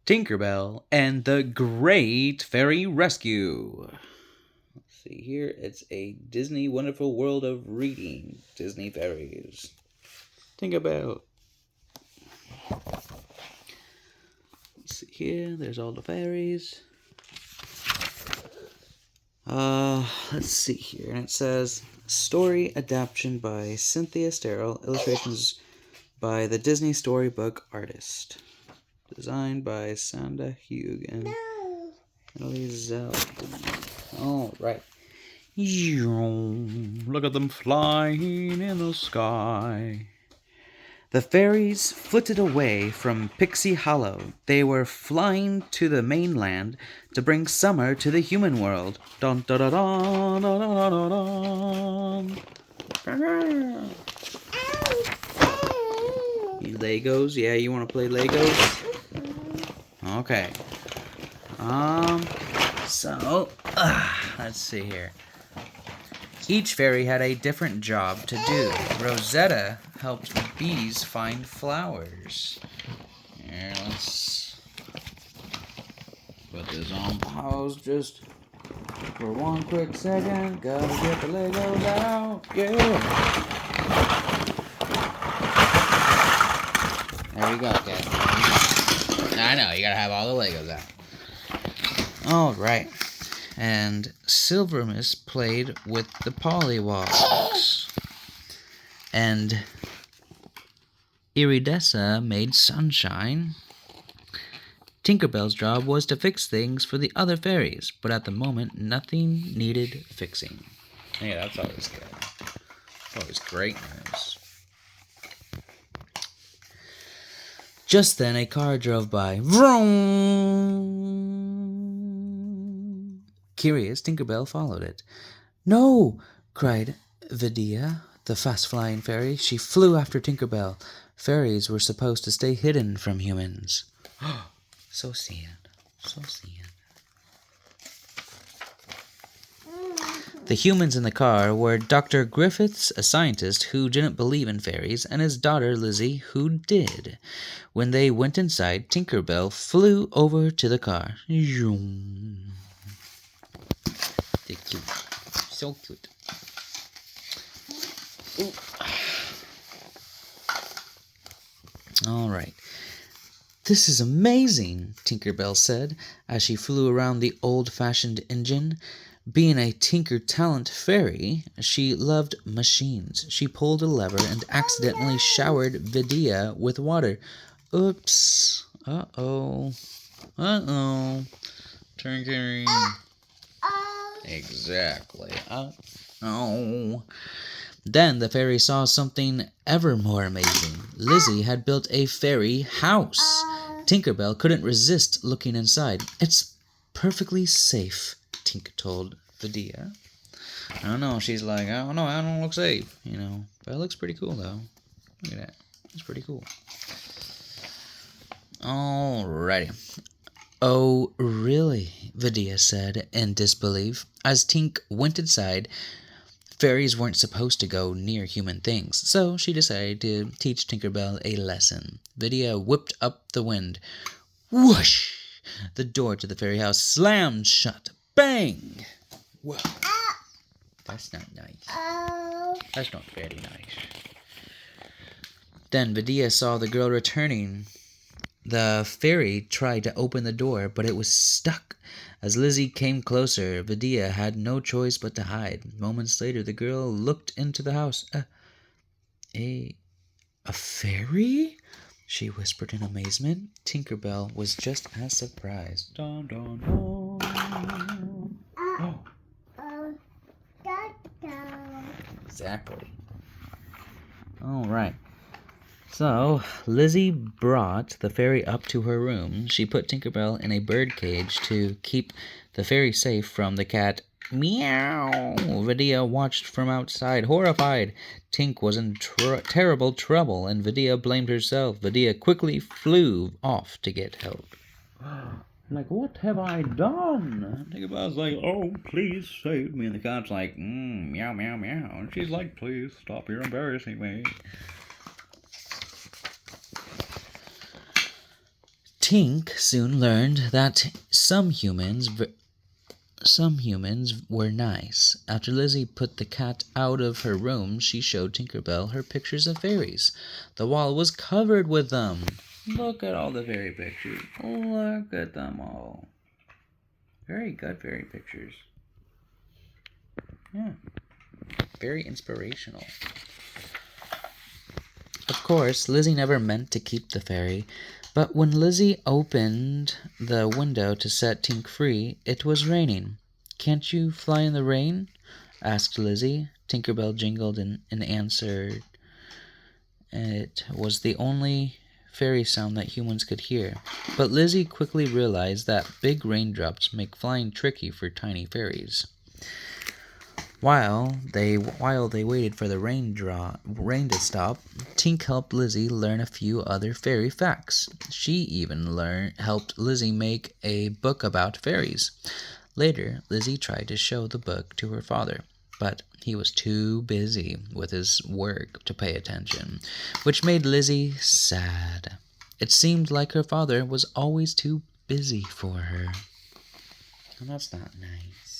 TinkerBell and the Great Fairy Rescue. Let's see here. It's a Disney Wonderful World of Reading. Disney Fairies. TinkerBell. Let's see here. There's all the fairies. Let's see here. And it says, story adaptation by Cynthia Sterrell. Illustrations by the Disney Storybook artist. Designed by Sanda Hugh and Ellie Zeldin. All right. Look at them flying in the sky. The fairies flitted away from Pixie Hollow. They were flying to the mainland to bring summer to the human world. Dun dun dun dun dun dun dun dun. Legos? Yeah, you want to play Legos? Okay. Let's see here. Each fairy had a different job to do. Rosetta helped bees find flowers. Here, let's put this on pause just for one quick second. Gotta get the Legos out. Yeah. There you go, guys. I know, you gotta have all the Legos out. Alright. And Silvermus played with the pollywogs. And Iridessa made sunshine. Tinkerbell's job was to fix things for the other fairies, but at the moment, nothing needed fixing. Yeah, that's always good. Always great news. Just then, a car drove by. Vroom! Curious, Tinkerbell followed it. No! Cried Vidia, the fast-flying fairy. She flew after Tinkerbell. Fairies were supposed to stay hidden from humans. So sad. So sad. The humans in the car were Dr. Griffiths, a scientist who didn't believe in fairies, and his daughter Lizzy, who did. When they went inside, Tinkerbell flew over to the car. They're cute. So cute. Ooh. All right. This is amazing, Tinkerbell said, as she flew around the old-fashioned engine. Being a Tinker Talent fairy, she loved machines. She pulled a lever and accidentally showered Vidia with water. Oops. Uh-oh. Uh-oh. Tinkering. Exactly. Uh-oh. Then the fairy saw something ever more amazing. Lizzy had built a fairy house. Tinkerbell couldn't resist looking inside. It's perfectly safe, Tink told Vidia. I don't know. She's like, I don't look safe, you know. But it looks pretty cool, though. Look at that. It's pretty cool. Alrighty. Oh, really? Vidia said in disbelief. As Tink went inside, fairies weren't supposed to go near human things, so she decided to teach Tinkerbell a lesson. Vidia whipped up the wind. Whoosh! The door to the fairy house slammed shut. Bang! Whoa. That's not nice. That's not very nice. Then Vidia saw the girl returning. The fairy tried to open the door, but it was stuck. As Lizzy came closer, Vidia had no choice but to hide. Moments later, the girl looked into the house. A fairy? She whispered in amazement. Tinkerbell was just as surprised. Dun, dun, dun. Oh. Exactly. All right. So, Lizzy brought the fairy up to her room. She put Tinkerbell in a bird cage to keep the fairy safe from the cat. Meow! Vidia watched from outside, horrified. Tink was in terrible trouble, and Vidia blamed herself. Vidia quickly flew off to get help. Like, what have I done? Tinkerbell's like, oh, please save me. And the cat's like, meow, meow, meow. And she's like, please stop, you're embarrassing me. Tink soon learned that some humans were nice. After Lizzy put the cat out of her room, she showed TinkerBell her pictures of fairies. The wall was covered with them. Look at all the fairy pictures. Look at them all. Very good fairy pictures. Yeah. Very inspirational. Of course, Lizzy never meant to keep the fairy, but when Lizzy opened the window to set Tink free, it was raining. "Can't you fly in the rain?" asked Lizzy. TinkerBell jingled and answered. It was the only fairy sound that humans could hear. But Lizzy quickly realized that big raindrops make flying tricky for tiny fairies. While they waited for the rain to stop, Tink helped Lizzy learn a few other fairy facts. She even helped Lizzy make a book about fairies. Later, Lizzy tried to show the book to her father, but he was too busy with his work to pay attention, which made Lizzy sad. It seemed like her father was always too busy for her. And that's not nice.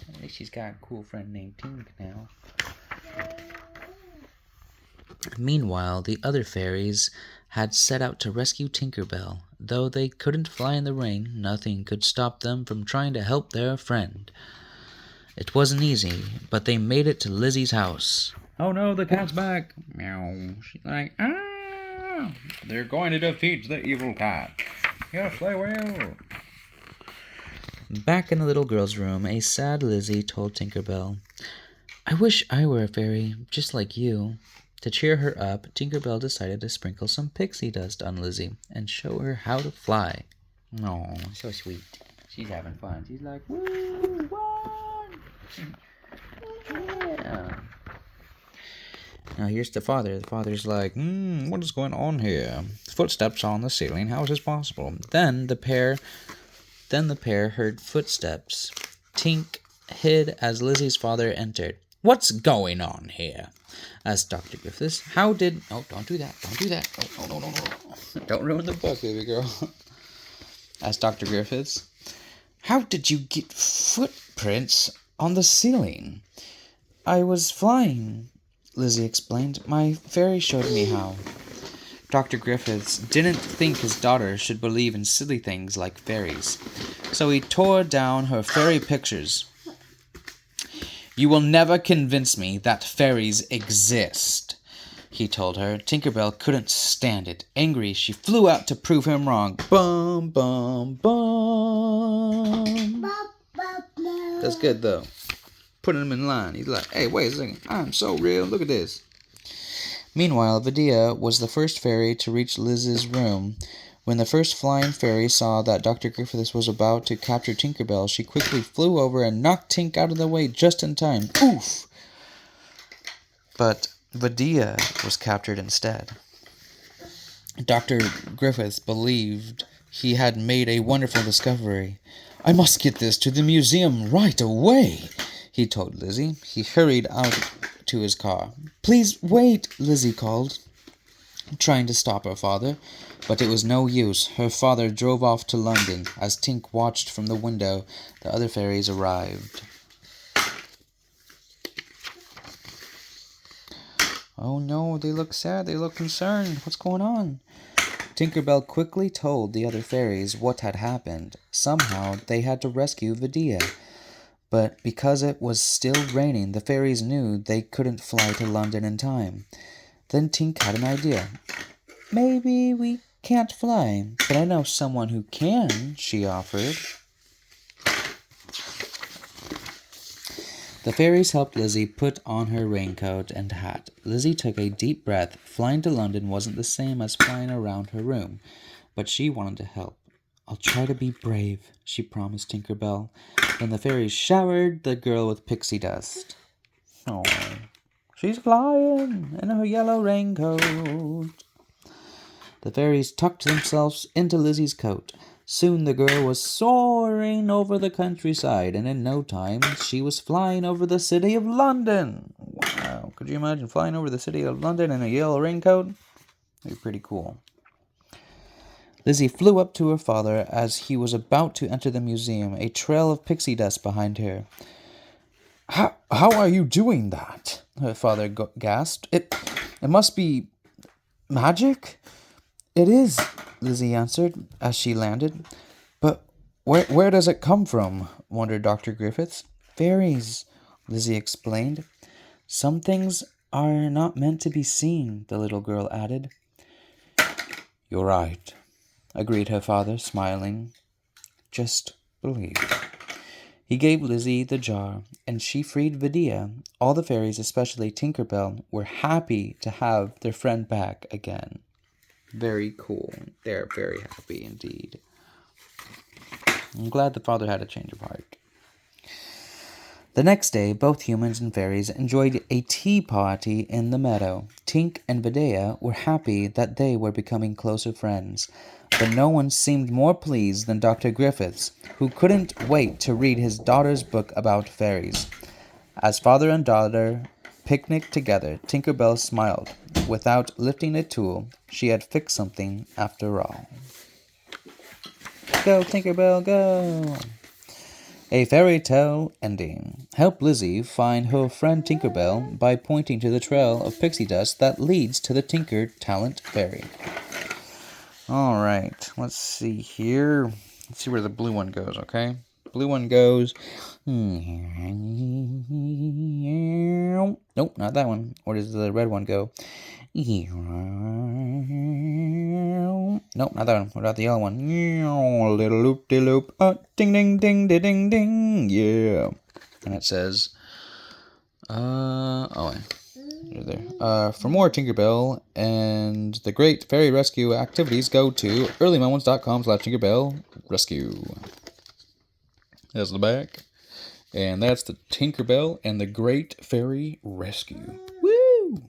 At least she's got a cool friend named Tink now. Meanwhile, the other fairies had set out to rescue TinkerBell. Though they couldn't fly in the rain, nothing could stop them from trying to help their friend. It wasn't easy, but they made it to Lizzy's house. "Oh no, the cat's back!" Meow. She's like, "Ah! They're going to defeat the evil cat. Yes, they will." Back in the little girl's room, a sad Lizzy told TinkerBell, "I wish I were a fairy, just like you." To cheer her up, TinkerBell decided to sprinkle some pixie dust on Lizzy and show her how to fly. Oh, so sweet. She's having fun. She's like, "Woo, one!" Yeah. Now here's the father. The father's like, "What is going on here? Footsteps on the ceiling. How is this possible?" Then the pair heard footsteps. Tink hid as Lizzie's father entered. "What's going on here?" asked Dr. Griffiths. "How did..." "Oh, don't do that. Don't do that. Oh, no. Don't ruin the book, baby girl." asked Dr. Griffiths. "How did you get footprints on the ceiling?" "I was flying," Lizzy explained. "My fairy showed me how." Dr. Griffiths didn't think his daughter should believe in silly things like fairies, so he tore down her fairy pictures. "You will never convince me that fairies exist," he told her. TinkerBell couldn't stand it. Angry, she flew out to prove him wrong. Bum, bum, bum. That's good, though. Putting him in line. He's like, "Hey, wait a second. I'm so real. Look at this." Meanwhile, Vidia was the first fairy to reach Liz's room. When the first flying fairy saw that Dr. Griffiths was about to capture TinkerBell, she quickly flew over and knocked Tink out of the way just in time. Oof! But Vidia was captured instead. Dr. Griffiths believed he had made a wonderful discovery. "I must get this to the museum right away," he told Lizzy. He hurried out to his car. "Please wait," Lizzy called, trying to stop her father. But it was no use. Her father drove off to London. As Tink watched from the window, the other fairies arrived. "Oh no, they look sad, they look concerned. What's going on?" TinkerBell quickly told the other fairies what had happened. Somehow, they had to rescue Vidia. But because it was still raining, the fairies knew they couldn't fly to London in time. Then Tink had an idea. "Maybe we can't fly, but I know someone who can," she offered. The fairies helped Lizzy put on her raincoat and hat. Lizzy took a deep breath. Flying to London wasn't the same as flying around her room, but she wanted to help. "I'll try to be brave," she promised TinkerBell. Then the fairies showered the girl with pixie dust. Oh, she's flying in her yellow raincoat. The fairies tucked themselves into Lizzy's coat. Soon the girl was soaring over the countryside, and in no time she was flying over the city of London. Wow, could you imagine flying over the city of London in a yellow raincoat? That'd be pretty cool. Lizzy flew up to her father as he was about to enter the museum, a trail of pixie dust behind her. How are you doing that? Her father gasped. It must be magic? It is, Lizzy answered as she landed. But where does it come from? Wondered Dr. Griffiths. Fairies, Lizzy explained. Some things are not meant to be seen, the little girl added. You're right, agreed her father, smiling. Just believe. He gave Lizzy the jar, and she freed Vidia. All the fairies, especially TinkerBell, were happy to have their friend back again. Very cool. They're very happy indeed. I'm glad the father had a change of heart. The next day, both humans and fairies enjoyed a tea party in the meadow. Tink and Vidia were happy that they were becoming closer friends, but no one seemed more pleased than Dr. Griffiths, who couldn't wait to read his daughter's book about fairies. As father and daughter picnicked together, TinkerBell smiled. Without lifting a tool, she had fixed something after all. Go, TinkerBell, go! A fairy tale ending. Help Lizzy find her friend TinkerBell by pointing to the trail of pixie dust that leads to the Tinker Talent Fairy. Alright, let's see here. Let's see where the blue one goes, okay? Blue one goes... Nope, not that one. Where does the red one go? Nope, not that one. What about the yellow one? Little loop-de-loop. Ding, ding, ding, ding, ding, ding. Yeah. And it says... for more TinkerBell and the great fairy rescue activities, go to earlymoments.com/TinkerBell rescue. That's the back. And that's the TinkerBell and the Great Fairy Rescue. Woo!